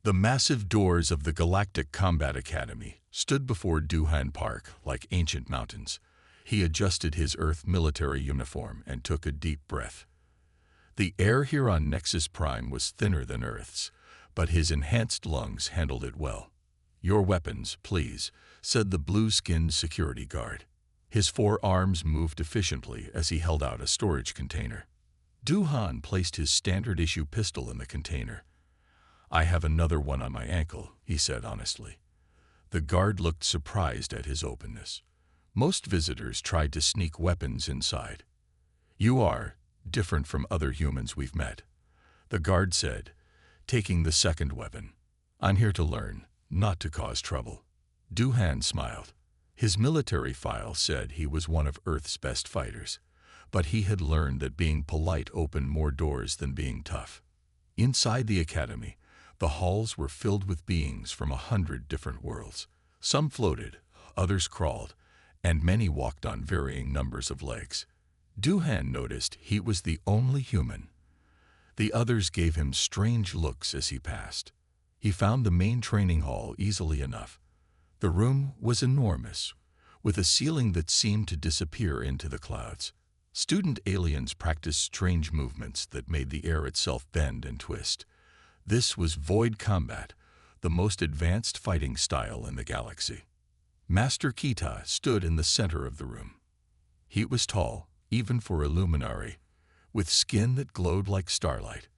The massive doors of the Galactic Combat Academy stood before Duhan Park like ancient mountains. He adjusted his Earth military uniform and took a deep breath. The air here on Nexus Prime was thinner than Earth's, but his enhanced lungs handled it well. "Your weapons, please," said the blue-skinned security guard. His 4 arms moved efficiently as he held out a storage container. Duhan placed his standard-issue pistol in the container. "I have another one on my ankle," he said honestly. The guard looked surprised at his openness. Most visitors tried to sneak weapons inside. "You are different from other humans we've met," the guard said, taking the second weapon. "I'm here to learn, not to cause trouble." Duhan smiled. His military file said he was one of Earth's best fighters, but he had learned that being polite opened more doors than being tough. Inside the academy, the halls were filled with beings from 100 different worlds. Some floated, others crawled, and many walked on varying numbers of legs. Duhan noticed he was the only human. The others gave him strange looks as he passed. He found the main training hall easily enough. The room was enormous, with a ceiling that seemed to disappear into the clouds. Student aliens practiced strange movements that made the air itself bend and twist. This was void combat, the most advanced fighting style in the galaxy. Master Kita stood in the center of the room. He was tall, even for a luminary, with skin that glowed like starlight.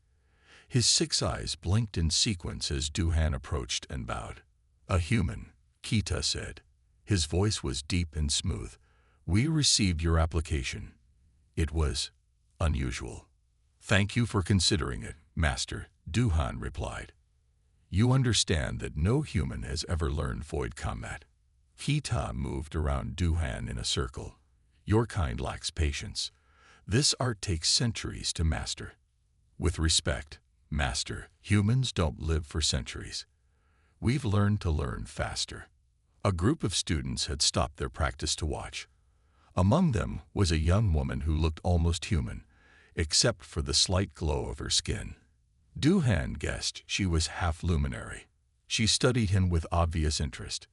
His 6 eyes blinked in sequence as Duhan approached and bowed. "A human," Kita said. His voice was deep and smooth. "We received your application. It was unusual." "Thank you for considering it, Master," Duhan replied. "You understand that no human has ever learned void combat." Kita moved around Duhan in a circle. "Your kind lacks patience. This art takes centuries to master." "With respect, Master, humans don't live for centuries. We've learned to learn faster." A group of students had stopped their practice to watch. Among them was a young woman who looked almost human, except for the slight glow of her skin. Duhan guessed she was half luminary. She studied him with obvious interest.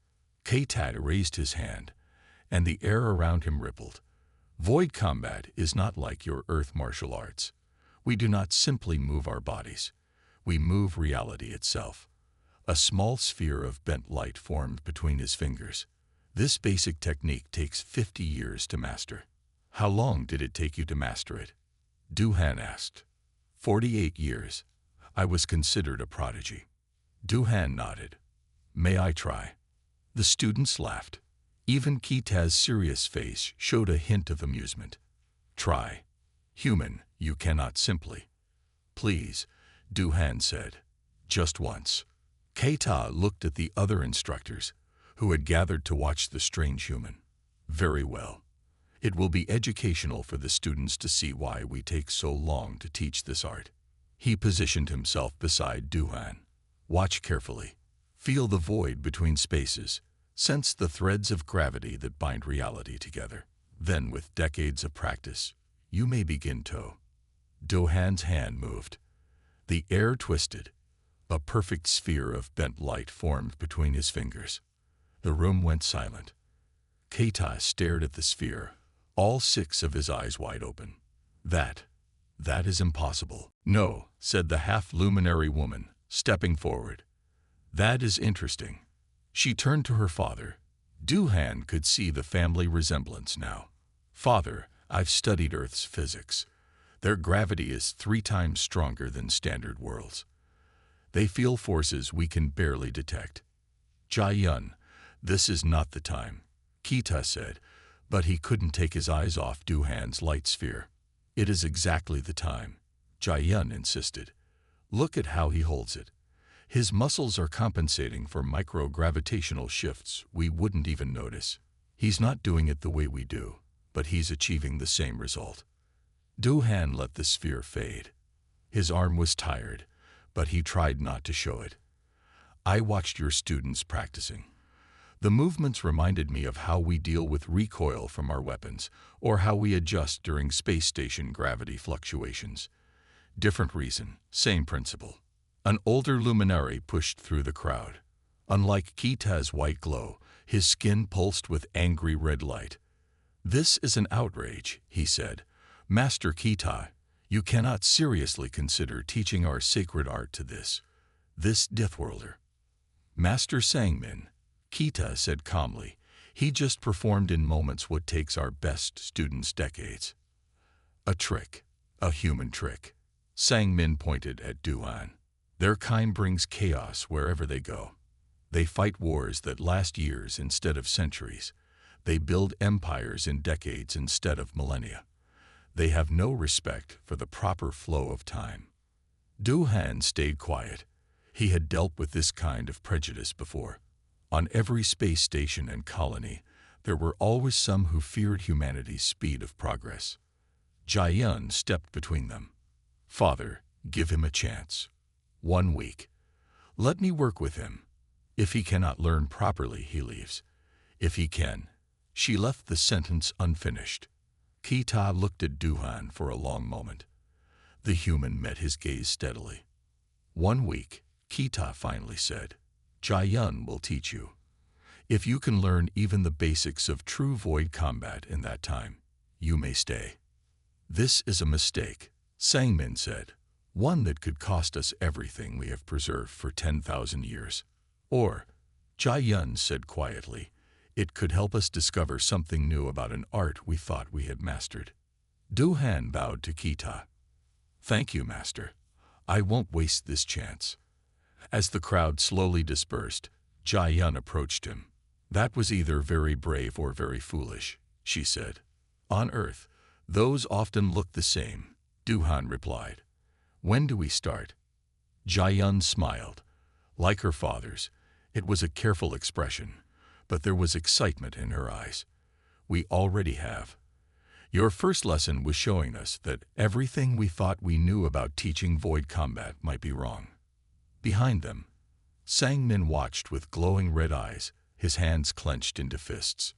Katad raised his hand, and the air around him rippled. "Void combat is not like your Earth martial arts. We do not simply move our bodies. We move reality itself." A small sphere of bent light formed between his fingers. "This basic technique takes 50 years to master." "How long did it take you to master it?" Duhan asked. 48 years. I was considered a prodigy." Duhan nodded. "May I try?" The students laughed. Even Kitaz's serious face showed a hint of amusement. "Try. Human, you cannot simply." "Please," Duhan said. "Just once." Keita looked at the other instructors, who had gathered to watch the strange human. "Very well. It will be educational for the students to see why we take so long to teach this art." He positioned himself beside Duhan. "Watch carefully. Feel the void between spaces. Sense the threads of gravity that bind reality together. Then, with decades of practice, you may begin to." Duhan's hand moved. The air twisted. A perfect sphere of bent light formed between his fingers. The room went silent. Keita stared at the sphere, all 6 of his eyes wide open. That is impossible." "No," said the half-luminary woman, stepping forward. "That is interesting." She turned to her father. Duhan could see the family resemblance now. "Father, I've studied Earth's physics. Their gravity is 3 times stronger than standard worlds. They feel forces we can barely detect." "Jai-yun, this is not the time," Kita said, but he couldn't take his eyes off Duhan's light sphere. "It is exactly the time," Jai-yun insisted. "Look at how he holds it. His muscles are compensating for micro-gravitational shifts we wouldn't even notice. He's not doing it the way we do, but he's achieving the same result." Duhan let the sphere fade. His arm was tired, but he tried not to show it. "I watched your students practicing. The movements reminded me of how we deal with recoil from our weapons, or how we adjust during space station gravity fluctuations. Different reason, same principle." An older luminary pushed through the crowd. Unlike Kita's white glow, his skin pulsed with angry red light. "This is an outrage," he said. "Master Kita, you cannot seriously consider teaching our sacred art to this Deathworlder." "Master Sangmin," Kita said calmly, "he just performed in moments what takes our best students decades." "A trick, a human trick." Sangmin pointed at Duhan. "Their kind brings chaos wherever they go. They fight wars that last years instead of centuries. They build empires in decades instead of millennia. They have no respect for the proper flow of time." Duhan stayed quiet. He had dealt with this kind of prejudice before. On every space station and colony, there were always some who feared humanity's speed of progress. Jiayun stepped between them. "Father, give him a chance. 1 week. Let me work with him. If he cannot learn properly, he leaves. If he can." She left the sentence unfinished. Kita looked at Duhan for a long moment. The human met his gaze steadily. 1 week, Kita finally said. "Jiayun will teach you. If you can learn even the basics of true void combat in that time, you may stay." "This is a mistake," Sangmin said. "One that could cost us everything we have preserved for 10,000 years. Or," Jiayun said quietly, "it could help us discover something new about an art we thought we had mastered." Duhan bowed to Kita. "Thank you, Master. I won't waste this chance." As the crowd slowly dispersed, Jiayun approached him. "That was either very brave or very foolish," she said. "On Earth, those often look the same," Duhan replied. "When do we start?" Jiayun smiled. Like her father's, it was a careful expression, but there was excitement in her eyes. "We already have. Your first lesson was showing us that everything we thought we knew about teaching void combat might be wrong." Behind them, Sangmin watched with glowing red eyes, his hands clenched into fists.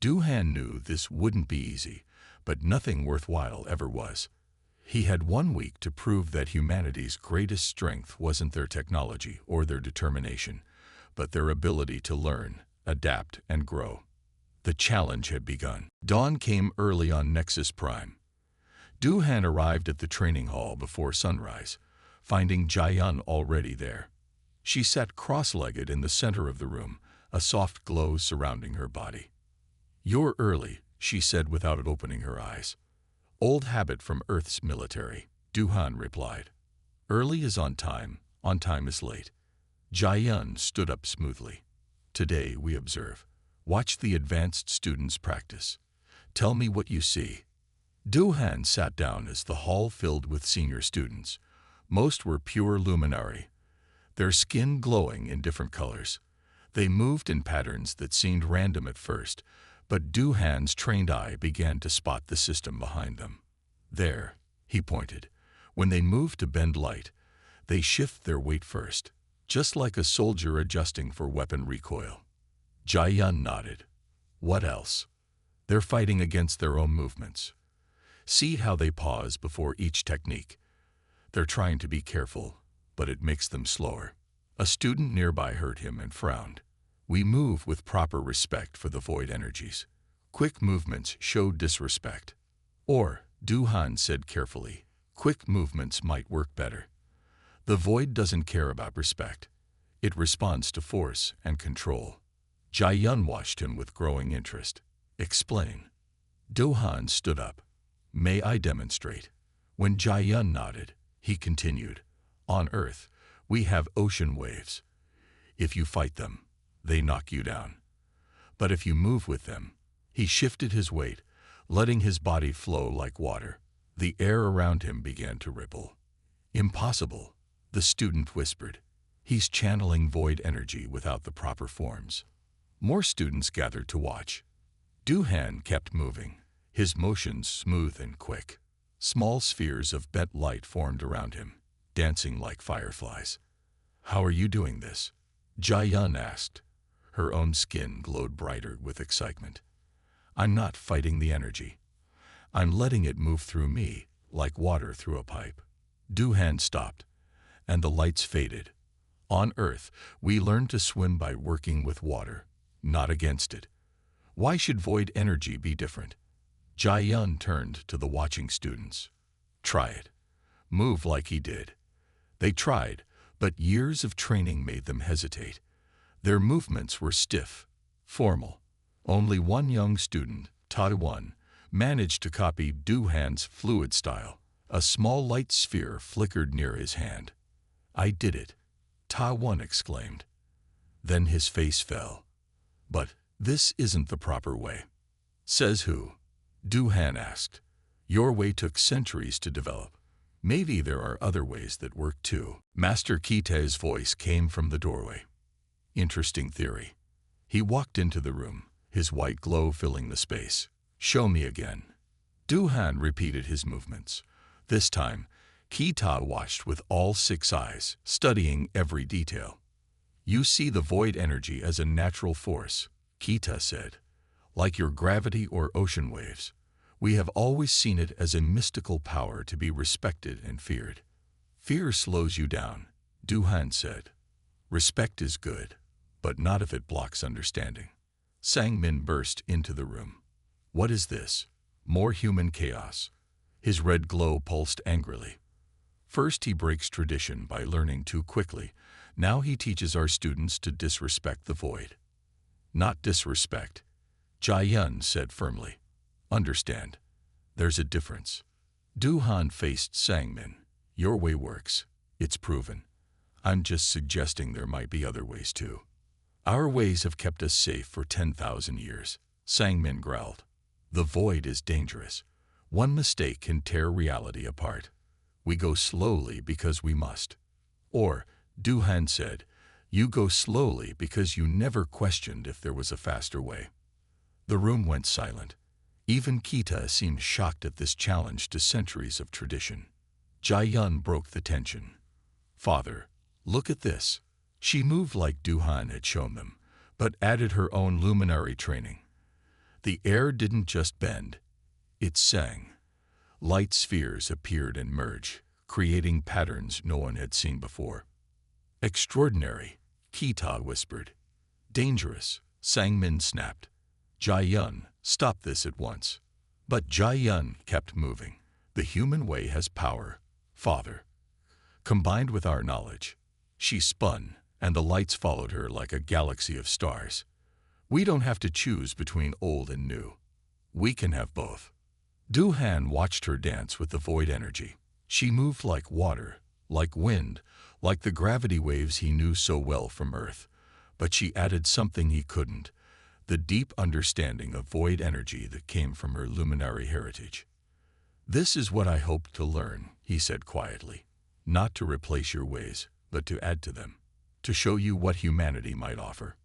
Duhan knew this wouldn't be easy, but nothing worthwhile ever was. He had 1 week to prove that humanity's greatest strength wasn't their technology or their determination, but their ability to learn, adapt, and grow. The challenge had begun. Dawn came early on Nexus Prime. Duhan arrived at the training hall before sunrise, finding Jiayun already there. She sat cross-legged in the center of the room, a soft glow surrounding her body. "You're early," she said without opening her eyes. "Old habit from Earth's military," Duhan replied. "Early is on time is late." Jiayun stood up smoothly. "Today we observe. Watch the advanced students practice. Tell me what you see." Duhan sat down as the hall filled with senior students. Most were pure luminary, their skin glowing in different colors. They moved in patterns that seemed random at first, but Duhan's trained eye began to spot the system behind them. "There," he pointed. "When they move to bend light, they shift their weight first, just like a soldier adjusting for weapon recoil." Jiayun nodded. "What else?" "They're fighting against their own movements. See how they pause before each technique. They're trying to be careful, but it makes them slower." A student nearby heard him and frowned. "We move with proper respect for the void energies. Quick movements show disrespect." "Or," Duhan said carefully, "quick movements might work better. The void doesn't care about respect. It responds to force and control." Jiayun watched him with growing interest. "Explain." Duhan stood up. "May I demonstrate?" When Jiayun nodded, he continued. "On Earth, we have ocean waves. If you fight them, they knock you down. But if you move with them," he shifted his weight, letting his body flow like water. The air around him began to ripple. "Impossible," the student whispered. "He's channeling void energy without the proper forms." More students gathered to watch. Duhan kept moving, his motions smooth and quick. Small spheres of bent light formed around him, dancing like fireflies. "How are you doing this?" Jiayun asked. Her own skin glowed brighter with excitement. "I'm not fighting the energy. I'm letting it move through me, like water through a pipe." Duhan stopped, and the lights faded. On Earth, we learned to swim by working with water, not against it. Why should void energy be different? Jai-yun turned to the watching students. Try it. Move like he did. They tried, but years of training made them hesitate. Their movements were stiff, formal. Only one young student, Ta-1, managed to copy Du-han's fluid style. A small light sphere flickered near his hand. I did it, Ta-1 exclaimed. Then his face fell. But this isn't the proper way. Says who? Du-han asked. Your way took centuries to develop. Maybe there are other ways that work too. Master Kita's voice came from the doorway. Interesting theory. He walked into the room, his white glow filling the space. Show me again. Du-han repeated his movements. This time, Kita watched with all 6 eyes, studying every detail. You see the void energy as a natural force, Kita said. Like your gravity or ocean waves. We have always seen it as a mystical power to be respected and feared. Fear slows you down, Du-han said. Respect is good, but not if it blocks understanding. Sang-min burst into the room. What is this? More human chaos. His red glow pulsed angrily. First he breaks tradition by learning too quickly. Now he teaches our students to disrespect the void. Not disrespect, Jai-yun said firmly. Understand. There's a difference. Du-han faced Sang-min. Your way works. It's proven. I'm just suggesting there might be other ways too. Our ways have kept us safe for 10,000 years, Sang-min growled. The void is dangerous. One mistake can tear reality apart. We go slowly because we must. Or, Du-han said, you go slowly because you never questioned if there was a faster way. The room went silent. Even Kita seemed shocked at this challenge to centuries of tradition. Jai-yun broke the tension. Father, look at this. She moved like Du-han had shown them, but added her own luminary training. The air didn't just bend, it sang. Light spheres appeared and merged, creating patterns no one had seen before. Extraordinary, Kita whispered. Dangerous, Sang-min snapped. Jai-yun, stop this at once. But Jai-yun kept moving. The human way has power, Father. Combined with our knowledge. She spun, and the lights followed her like a galaxy of stars. We don't have to choose between old and new. We can have both. Du-han watched her dance with the void energy. She moved like water, like wind, like the gravity waves he knew so well from Earth. But she added something he couldn't. The deep understanding of void energy that came from her luminary heritage. This is what I hoped to learn, he said quietly. Not to replace your ways, but to add to them. To show you what humanity might offer.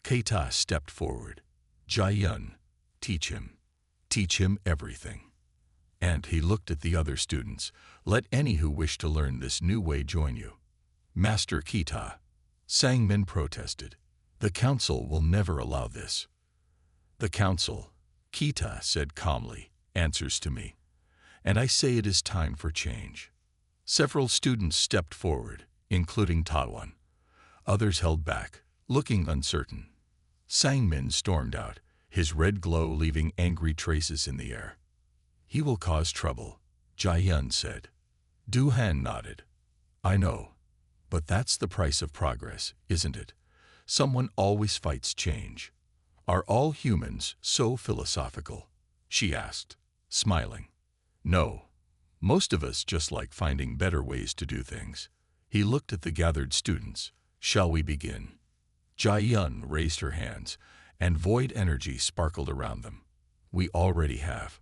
Keita stepped forward. Jai-yun, teach him. Teach him everything. And he looked at the other students. Let any who wish to learn this new way join you. Master Keita. Sang-min protested. The council will never allow this. The council, Keita said calmly, answers to me. And I say it is time for change. Several students stepped forward, including Ta-1. Others held back, looking uncertain. Sang-min stormed out, his red glow leaving angry traces in the air. He will cause trouble, Jai-yun said. Du-han nodded. I know. But that's the price of progress, isn't it? Someone always fights change. Are all humans so philosophical? She asked, smiling. No. Most of us just like finding better ways to do things. He looked at the gathered students. Shall we begin? Jai-yun raised her hands, and void energy sparkled around them. We already have.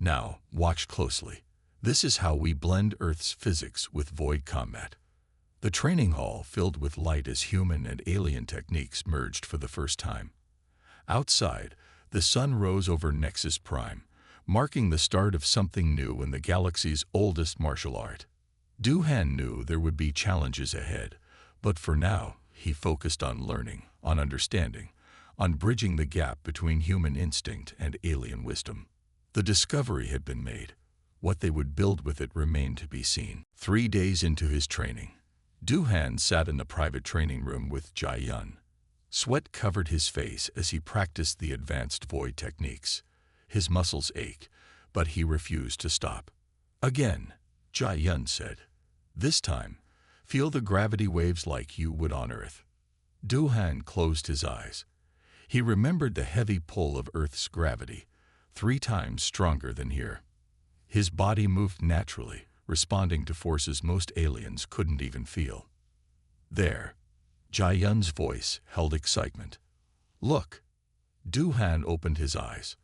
Now, watch closely. This is how we blend Earth's physics with void combat. The training hall filled with light as human and alien techniques merged for the first time. Outside, the sun rose over Nexus Prime, marking the start of something new in the galaxy's oldest martial art. Du-han knew there would be challenges ahead, but for now, he focused on learning, on understanding, on bridging the gap between human instinct and alien wisdom. The discovery had been made. What they would build with it remained to be seen. 3 days into his training, Duhan sat in the private training room with Jai Yun. Sweat covered his face as he practiced the advanced void techniques. His muscles ached, but he refused to stop. Again, Jai Yun said, "This time, feel the gravity waves like you would on Earth." Duhan closed his eyes. He remembered the heavy pull of Earth's gravity, 3 times stronger than here. His body moved naturally, responding to forces most aliens couldn't even feel. There, Jai Yun's voice held excitement. "Look!" Duhan opened his eyes.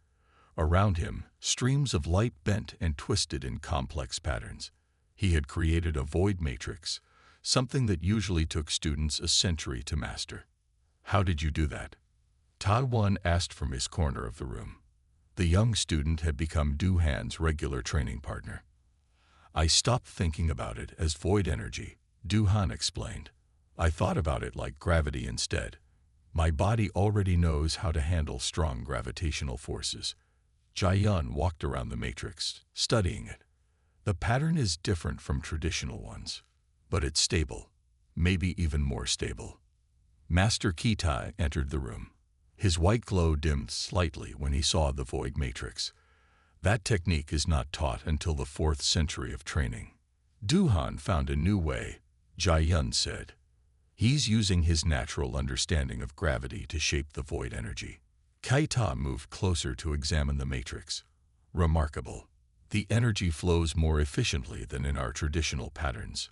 Around him, streams of light bent and twisted in complex patterns. He had created a void matrix, something that usually took students a century to master. "How did you do that?" Taiwan asked from his corner of the room. The young student had become Duhan's regular training partner. "I stopped thinking about it as void energy," Duhan explained. "I thought about it like gravity instead. My body already knows how to handle strong gravitational forces." Jai Yun walked around the matrix, studying it. The pattern is different from traditional ones, but it's stable, maybe even more stable. Master Kitai entered the room. His white glow dimmed slightly when he saw the void matrix. That technique is not taught until the 4th century of training. Duhan found a new way, Jai Yun said. He's using his natural understanding of gravity to shape the void energy. Kaita moved closer to examine the matrix. Remarkable. The energy flows more efficiently than in our traditional patterns.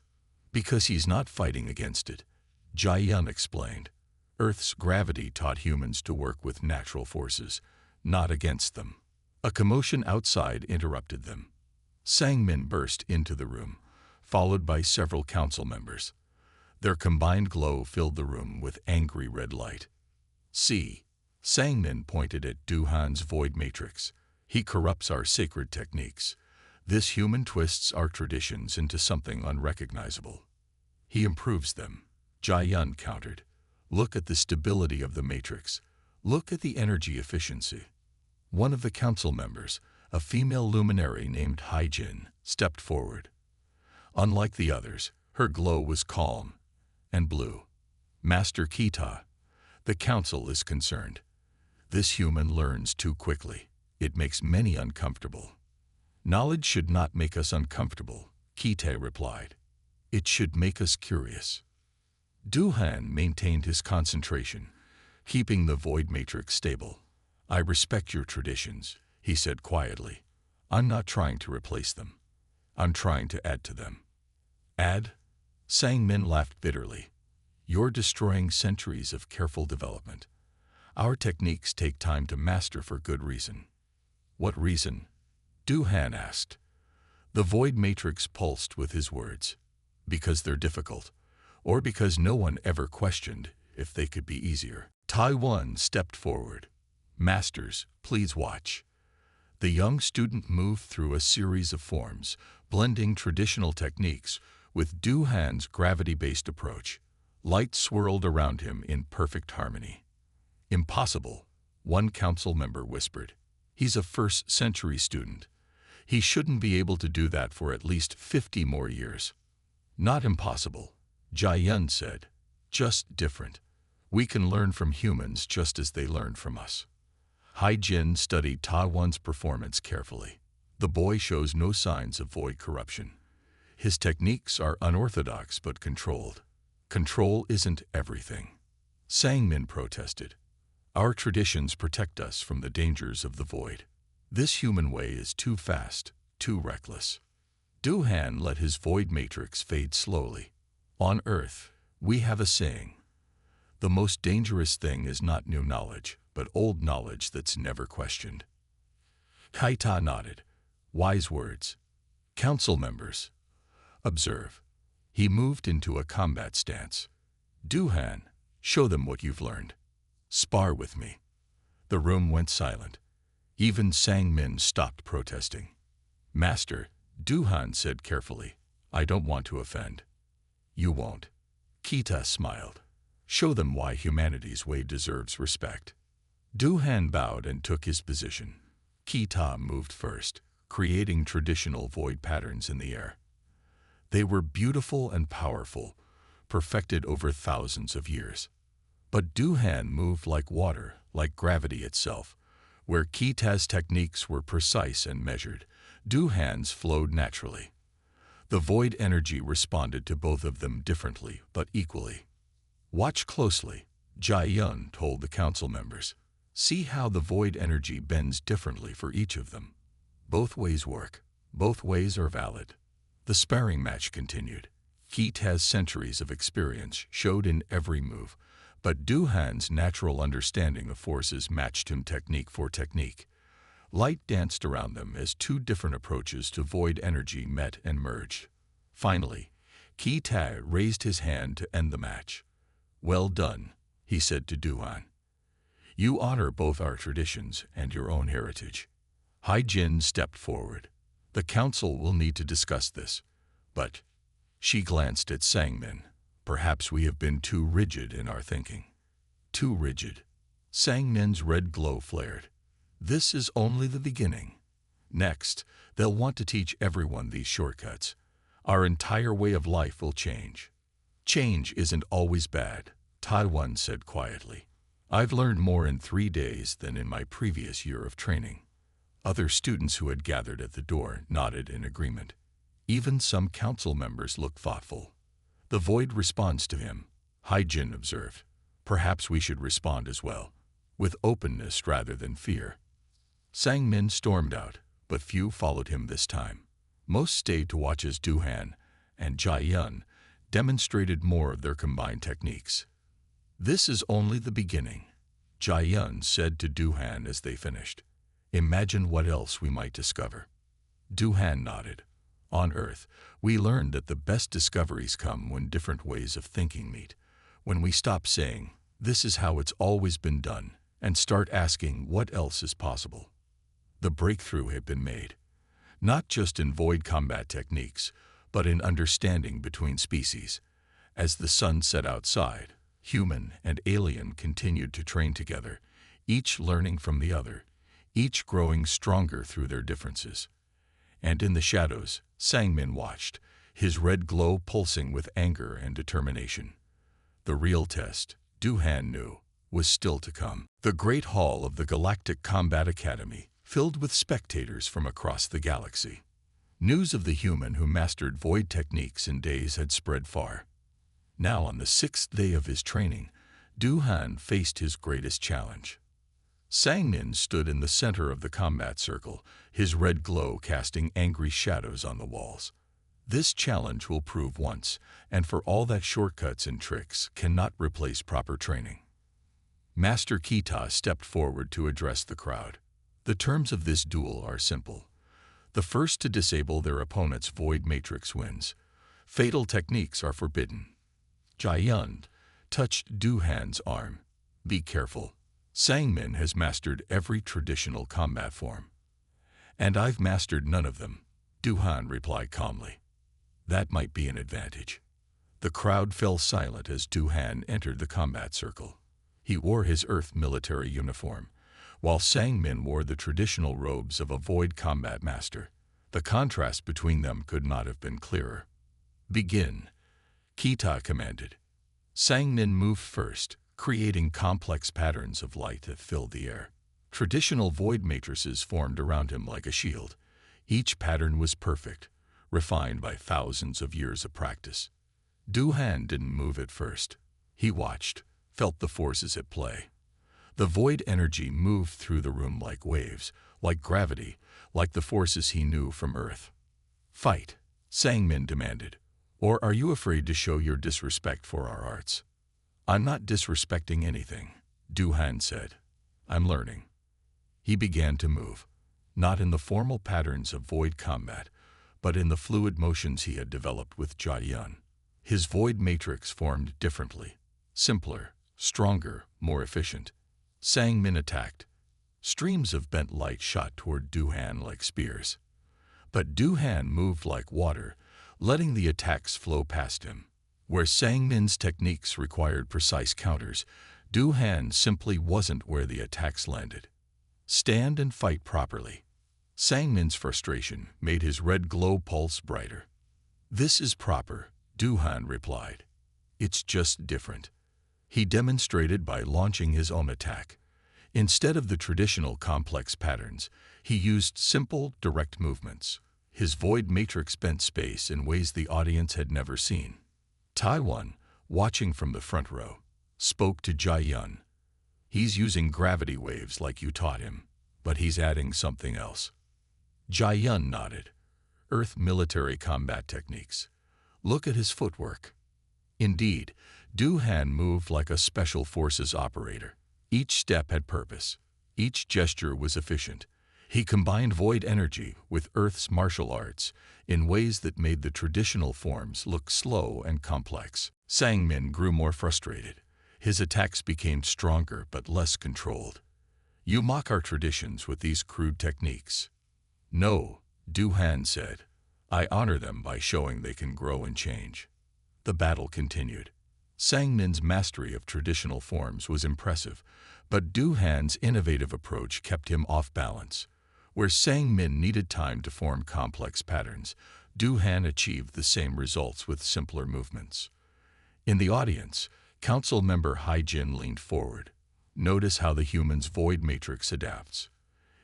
Because he's not fighting against it, Jai Yun explained. Earth's gravity taught humans to work with natural forces, not against them. A commotion outside interrupted them. Sangmin burst into the room, followed by several council members. Their combined glow filled the room with angry red light. "See," Sangmin pointed at Duhan's void matrix. "He corrupts our sacred techniques. This human twists our traditions into something unrecognizable. He improves them," Jai Yun countered. "Look at the stability of the matrix. Look at the energy efficiency." One of the council members, a female luminary named Haijin, stepped forward. Unlike the others, her glow was calm and blue. "Master Kita, the council is concerned. This human learns too quickly. It makes many uncomfortable." "Knowledge should not make us uncomfortable," Kita replied. "It should make us curious." Duhan maintained his concentration, keeping the void matrix stable. "I respect your traditions," he said quietly. "I'm not trying to replace them. I'm trying to add to them." "Add?" Sangmin laughed bitterly. "You're destroying centuries of careful development. Our techniques take time to master for good reason." "What reason?" Duhan asked. The void matrix pulsed with his words. "Because they're difficult, or because no one ever questioned if they could be easier." Taiwan stepped forward. "Masters, please watch." The young student moved through a series of forms, blending traditional techniques with Duhan's gravity-based approach. Light swirled around him in perfect harmony. "Impossible," one council member whispered. "He's a 1st century student. He shouldn't be able to do that for at least 50 more years." "Not impossible," Jai Yun said. "Just different. We can learn from humans just as they learn from us." Haijin studied Taiwan's performance carefully. The boy shows no signs of void corruption. His techniques are unorthodox but controlled. Control isn't everything. Sangmin protested. "Our traditions protect us from the dangers of the void. This human way is too fast, too reckless." Duhan let his void matrix fade slowly. "On Earth, we have a saying. The most dangerous thing is not new knowledge, but old knowledge that's never questioned." Kaita nodded. "Wise words. Council members, observe." He moved into a combat stance. "Duhan, show them what you've learned. Spar with me." The room went silent. Even Sangmin stopped protesting. "Master," Duhan said carefully, "I don't want to offend." "You won't." Kita smiled. "Show them why humanity's way deserves respect." Duhan bowed and took his position. Kita moved first, creating traditional void patterns in the air. They were beautiful and powerful, perfected over thousands of years. But Duhan moved like water, like gravity itself. Where Kita's techniques were precise and measured, Duhan's flowed naturally. The void energy responded to both of them differently but equally. Watch closely, Jai Yun told the council members. See how the void energy bends differently for each of them. Both ways work. Both ways are valid. The sparring match continued. Kita's centuries of experience showed in every move, but Duhan's natural understanding of forces matched him technique for technique. Light danced around them as two different approaches to void energy met and merged. Finally, Kita raised his hand to end the match. "Well done," he said to Duhan. "You honor both our traditions and your own heritage." Hai Jin stepped forward. "The council will need to discuss this, but..." She glanced at Sangmin. "Perhaps we have been too rigid in our thinking." "Too rigid?" Sangmin's red glow flared. "This is only the beginning. Next, they'll want to teach everyone these shortcuts. Our entire way of life will change." "Change isn't always bad," Taiwan said quietly. "I've learned more in 3 days than in my previous year of training." Other students who had gathered at the door nodded in agreement. Even some council members looked thoughtful. "The void responds to him," Hai Jin observed. "Perhaps we should respond as well, with openness rather than fear." Sangmin stormed out, but few followed him this time. Most stayed to watch as Duhan and Jai Yun demonstrated more of their combined techniques. "This is only the beginning," Jai Yun said to Duhan as they finished. "Imagine what else we might discover." Duhan nodded. "On Earth, we learned that the best discoveries come when different ways of thinking meet. When we stop saying, 'This is how it's always been done,' and start asking what else is possible." The breakthrough had been made, not just in void combat techniques, but in understanding between species. As the sun set outside, human and alien continued to train together, each learning from the other, each growing stronger through their differences. And in the shadows, Sangmin watched, his red glow pulsing with anger and determination. The real test, Duhan knew, was still to come. The great hall of the Galactic Combat Academy, filled with spectators from across the galaxy. News of the human who mastered void techniques in days had spread far. Now, on the 6th day of his training, Duhan faced his greatest challenge. Sangmin stood in the center of the combat circle, his red glow casting angry shadows on the walls. This challenge will prove once, and for all that shortcuts and tricks cannot replace proper training. Master Kita stepped forward to address the crowd. The terms of this duel are simple. The first to disable their opponent's void matrix wins. Fatal techniques are forbidden. Jai Yun touched Duhan's arm. "Be careful. Sangmin has mastered every traditional combat form." "And I've mastered none of them," Duhan replied calmly. "That might be an advantage." The crowd fell silent as Duhan entered the combat circle. He wore his Earth military uniform, while Sangmin wore the traditional robes of a void combat master. The contrast between them could not have been clearer. "Begin," Kita commanded. Sangmin moved first, creating complex patterns of light that filled the air. Traditional void matrices formed around him like a shield. Each pattern was perfect, refined by thousands of years of practice. Duhan didn't move at first. He watched, felt the forces at play. The void energy moved through the room like waves, like gravity, like the forces he knew from Earth. "Fight," Sangmin demanded. "Or are you afraid to show your disrespect for our arts?" "I'm not disrespecting anything," Duhan said. "I'm learning." He began to move, not in the formal patterns of void combat, but in the fluid motions he had developed with Jai Yun. His void matrix formed differently, simpler, stronger, more efficient. Sangmin attacked. Streams of bent light shot toward Duhan like spears. But Duhan moved like water, letting the attacks flow past him. Where Sangmin's techniques required precise counters, Duhan simply wasn't where the attacks landed. "Stand and fight properly." Sangmin's frustration made his red glow pulse brighter. "This is proper," Duhan replied. It's just different. He demonstrated by launching his own attack. Instead of the traditional complex patterns, he used simple, direct movements. His void matrix bent space in ways the audience had never seen. Taiwan, watching from the front row, spoke to Jai-yun. He's using gravity waves like you taught him, but he's adding something else. Jai-yun nodded. Earth military combat techniques. Look at his footwork. Indeed, Du-han moved like a special forces operator. Each step had purpose. Each gesture was efficient. He combined void energy with Earth's martial arts in ways that made the traditional forms look slow and complex. Sang-min grew more frustrated. His attacks became stronger but less controlled. You mock our traditions with these crude techniques. No, Du-han said. I honor them by showing they can grow and change. The battle continued. Sang-min's mastery of traditional forms was impressive, but Du-han's innovative approach kept him off balance. Where Sang-min needed time to form complex patterns, Du-han achieved the same results with simpler movements. In the audience, Council member Hai-jin leaned forward. Notice how the human's void matrix adapts.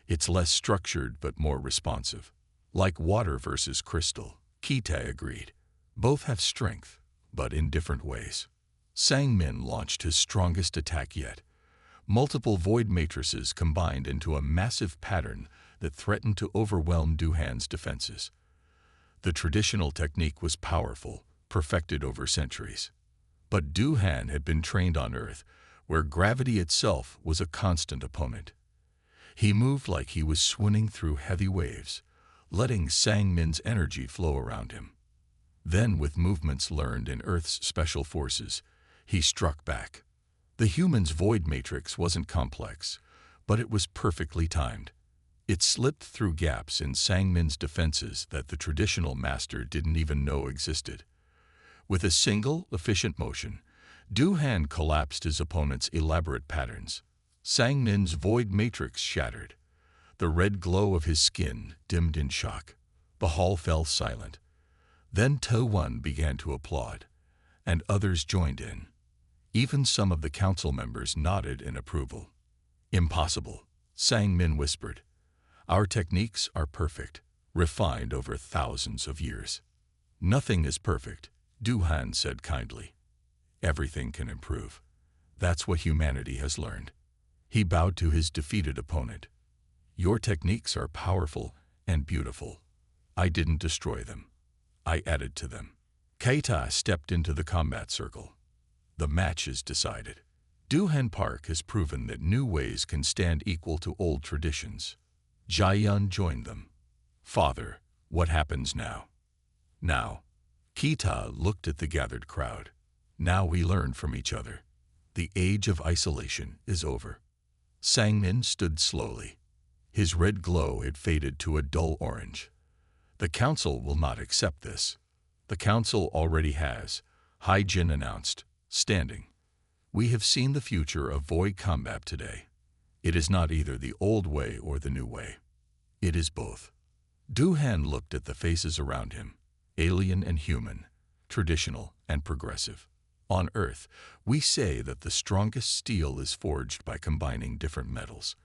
It's less structured but more responsive. Like water versus crystal, Kita agreed. Both have strength, but in different ways. Sang-min launched his strongest attack yet. Multiple void matrices combined into a massive pattern that threatened to overwhelm Du-han's defenses. The traditional technique was powerful, perfected over centuries. But Du-han had been trained on Earth, where gravity itself was a constant opponent. He moved like he was swimming through heavy waves, letting Sang-min's energy flow around him. Then, with movements learned in Earth's special forces, he struck back. The human's void matrix wasn't complex, but it was perfectly timed. It slipped through gaps in Sang-min's defenses that the traditional master didn't even know existed. With a single, efficient motion, Du-han collapsed his opponent's elaborate patterns. Sang-min's void matrix shattered. The red glow of his skin dimmed in shock. The hall fell silent. Then To-won began to applaud, and others joined in. Even some of the council members nodded in approval. Impossible, Sang-min whispered. Our techniques are perfect, refined over thousands of years. Nothing is perfect, Du-han said kindly. Everything can improve. That's what humanity has learned. He bowed to his defeated opponent. Your techniques are powerful and beautiful. I didn't destroy them. I added to them. Keita stepped into the combat circle. The match is decided. Du-han Park has proven that new ways can stand equal to old traditions. Jai-yun joined them. Father, what happens now? Now. Keita looked at the gathered crowd. Now we learn from each other. The age of isolation is over. Sang-min stood slowly. His red glow had faded to a dull orange. The council will not accept this. The council already has, Hai-jin announced, standing. We have seen the future of void combat today. It is not either the old way or the new way. It is both. Du-han looked at the faces around him, alien and human, traditional and progressive. On Earth, we say that the strongest steel is forged by combining different metals.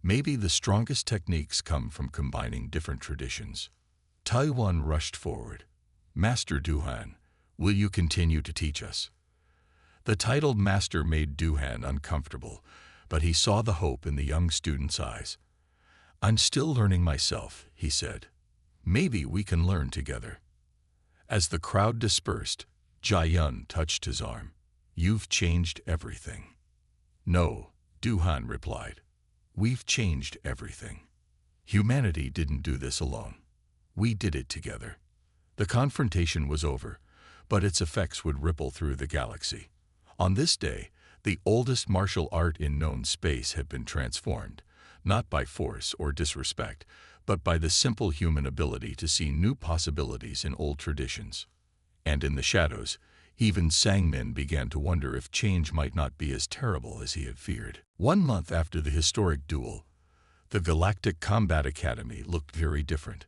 Maybe the strongest techniques come from combining different traditions. Taiwan rushed forward. Master Du-han, will you continue to teach us? The titled master made Du-han uncomfortable, but he saw the hope in the young student's eyes. I'm still learning myself, he said. Maybe we can learn together. As the crowd dispersed, Jai-yun touched his arm. You've changed everything. No, Du-han replied. We've changed everything. Humanity didn't do this alone. We did it together. The confrontation was over, but its effects would ripple through the galaxy. On this day, the oldest martial art in known space had been transformed, not by force or disrespect, but by the simple human ability to see new possibilities in old traditions. And in the shadows, even Sang-min began to wonder if change might not be as terrible as he had feared. 1 month after the historic duel, the Galactic Combat Academy looked very different.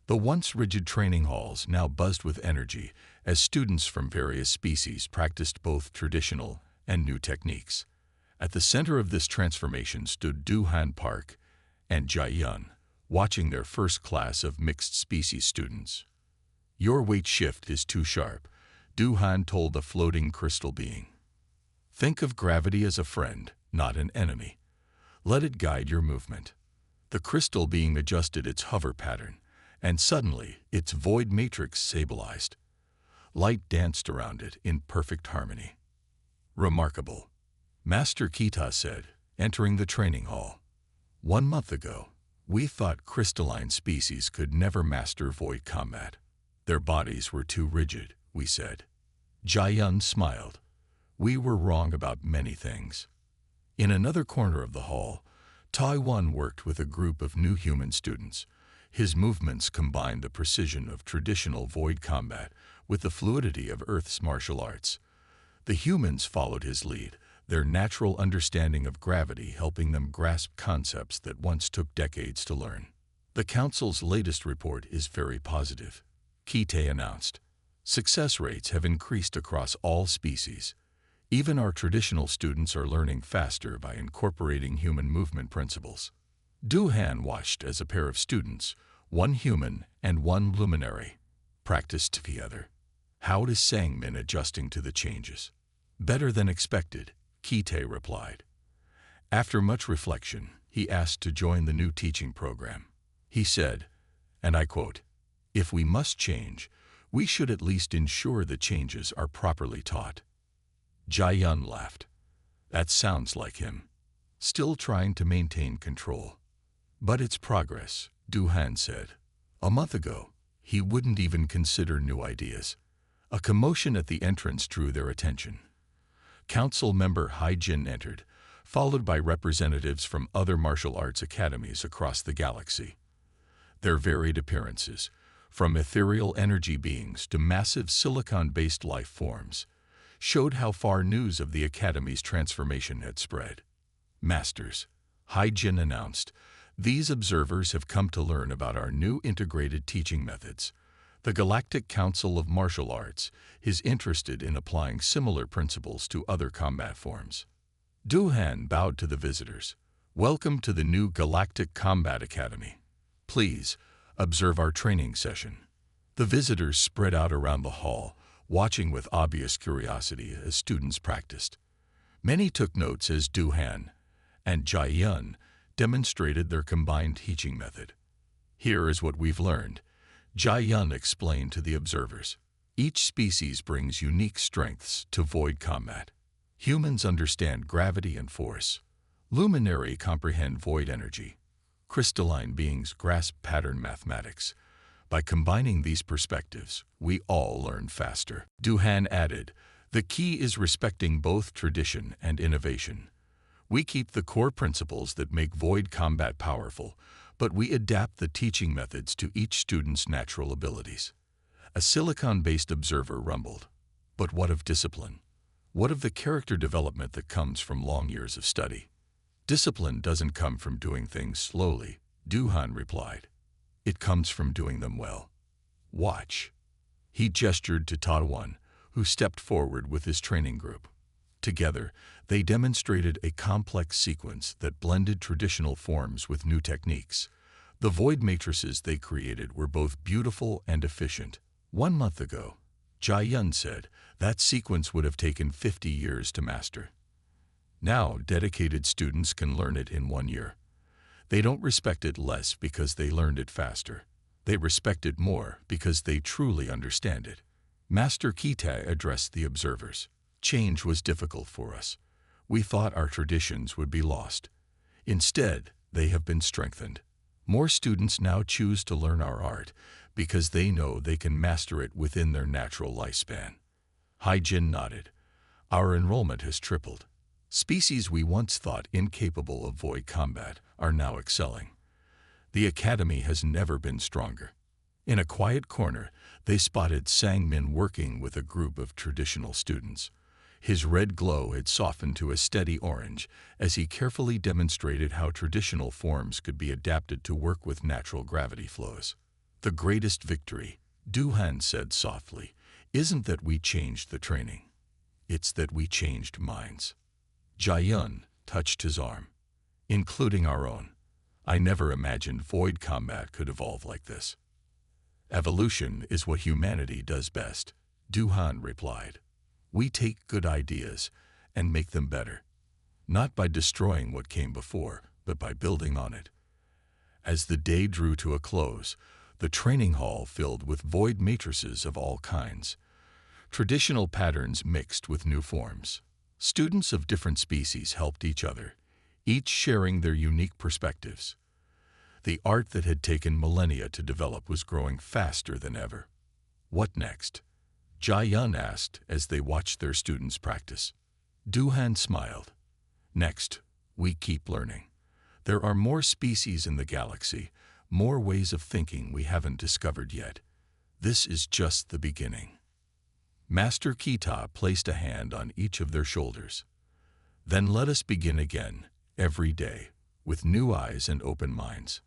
The once rigid training halls now buzzed with energy as students from various species practiced both traditional and new techniques. At the center of this transformation stood Du-Han Park and Jai-Yun, watching their first class of mixed-species students. "Your weight shift is too sharp," Du-Han told the floating crystal being. "Think of gravity as a friend, not an enemy. Let it guide your movement." The crystal being adjusted its hover pattern, and suddenly its void matrix stabilized. Light danced around it in perfect harmony. "Remarkable," Master Kita said, entering the training hall. "1 month ago, we thought crystalline species could never master void combat. Their bodies were too rigid," we said. Jai-Yun smiled. "We were wrong about many things." In another corner of the hall, Taiwan worked with a group of new human students. His movements combined the precision of traditional void combat with the fluidity of Earth's martial arts. The humans followed his lead, their natural understanding of gravity helping them grasp concepts that once took decades to learn. "The Council's latest report is very positive," Kite announced. "Success rates have increased across all species. Even our traditional students are learning faster by incorporating human movement principles." Du-Han watched as a pair of students, one human and one luminary, practiced together. "How is Sangmin adjusting to the changes?" "Better than expected," Kite replied. After much reflection, he asked to join the new teaching program. He said, and I quote, "If we must change, we should at least ensure the changes are properly taught." Jai-Yun laughed. "That sounds like him. Still trying to maintain control." "But it's progress," Du-Han said. "A month ago, he wouldn't even consider new ideas." A commotion at the entrance drew their attention. Council member Hai-Jin entered, followed by representatives from other martial arts academies across the galaxy. Their varied appearances, from ethereal energy beings to massive silicon-based life forms, showed how far news of the Academy's transformation had spread. "Masters," Hai-Jin announced, "these observers have come to learn about our new integrated teaching methods. The Galactic Council of Martial Arts is interested in applying similar principles to other combat forms." Du-Han bowed to the visitors. "Welcome to the new Galactic Combat Academy. Please, observe our training session." The visitors spread out around the hall, watching with obvious curiosity as students practiced. Many took notes as Du-Han and Jai-Yun demonstrated their combined teaching method. "Here is what we've learned," Jai-Yun explained to the observers. "Each species brings unique strengths to void combat. Humans understand gravity and force. Luminary comprehend void energy. Crystalline beings grasp pattern mathematics. By combining these perspectives, we all learn faster." Du-Han added, "The key is respecting both tradition and innovation. We keep the core principles that make void combat powerful, but we adapt the teaching methods to each student's natural abilities." A silicon-based observer rumbled. "But what of discipline? What of the character development that comes from long years of study?" "Discipline doesn't come from doing things slowly," Du-Han replied. "It comes from doing them well. Watch." He gestured to Taiwan, who stepped forward with his training group. Together, they demonstrated a complex sequence that blended traditional forms with new techniques. The void matrices they created were both beautiful and efficient. 1 month ago, Jai-Yun said, that sequence would have taken 50 years to master. Now, dedicated students can learn it in 1 year. They don't respect it less because they learned it faster. They respect it more because they truly understand it. Master Kita addressed the observers. "Change was difficult for us. We thought our traditions would be lost. Instead, they have been strengthened. More students now choose to learn our art because they know they can master it within their natural lifespan." Hai-Jin nodded. "Our enrollment has tripled. Species we once thought incapable of void combat are now excelling. The Academy has never been stronger." In a quiet corner, they spotted Sangmin working with a group of traditional students. His red glow had softened to a steady orange as he carefully demonstrated how traditional forms could be adapted to work with natural gravity flows. "The greatest victory," Du-Han said softly, isn't that we changed the training. It's that we changed minds. Jayun touched his arm, including our own. I never imagined void combat could evolve like this. Evolution is what humanity does best, Duhan replied. We take good ideas and make them better, not by destroying what came before, but by building on it. As the day drew to a close, the training hall filled with void matrices of all kinds. Traditional patterns mixed with new forms. Students of different species helped each other, each sharing their unique perspectives. The art that had taken millennia to develop was growing faster than ever. What next? Jayun asked as they watched their students practice. Duhan smiled. Next, we keep learning. There are more species in the galaxy, more ways of thinking we haven't discovered yet. This is just the beginning. Master Kita placed a hand on each of their shoulders. Then let us begin again, every day, with new eyes and open minds.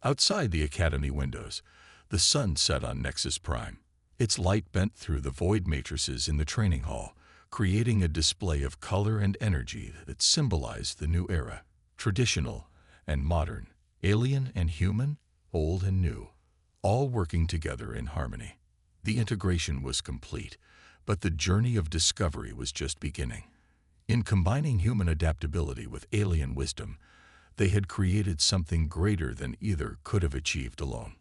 Outside the academy windows, the sun set on Nexus Prime. Its light bent through the void matrices in the training hall, creating a display of color and energy that symbolized the new era. Traditional and modern, alien and human, old and new, all working together in harmony. The integration was complete, but the journey of discovery was just beginning. In combining human adaptability with alien wisdom, they had created something greater than either could have achieved alone.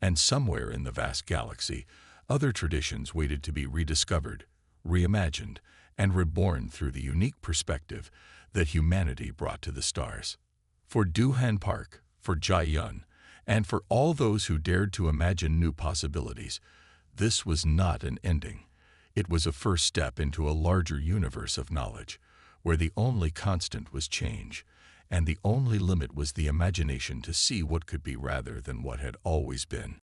And somewhere in the vast galaxy, other traditions waited to be rediscovered, reimagined, and reborn through the unique perspective that humanity brought to the stars. For Duhan Park, for Jayun, and for all those who dared to imagine new possibilities, this was not an ending. It was a first step into a larger universe of knowledge, where the only constant was change, and the only limit was the imagination to see what could be rather than what had always been.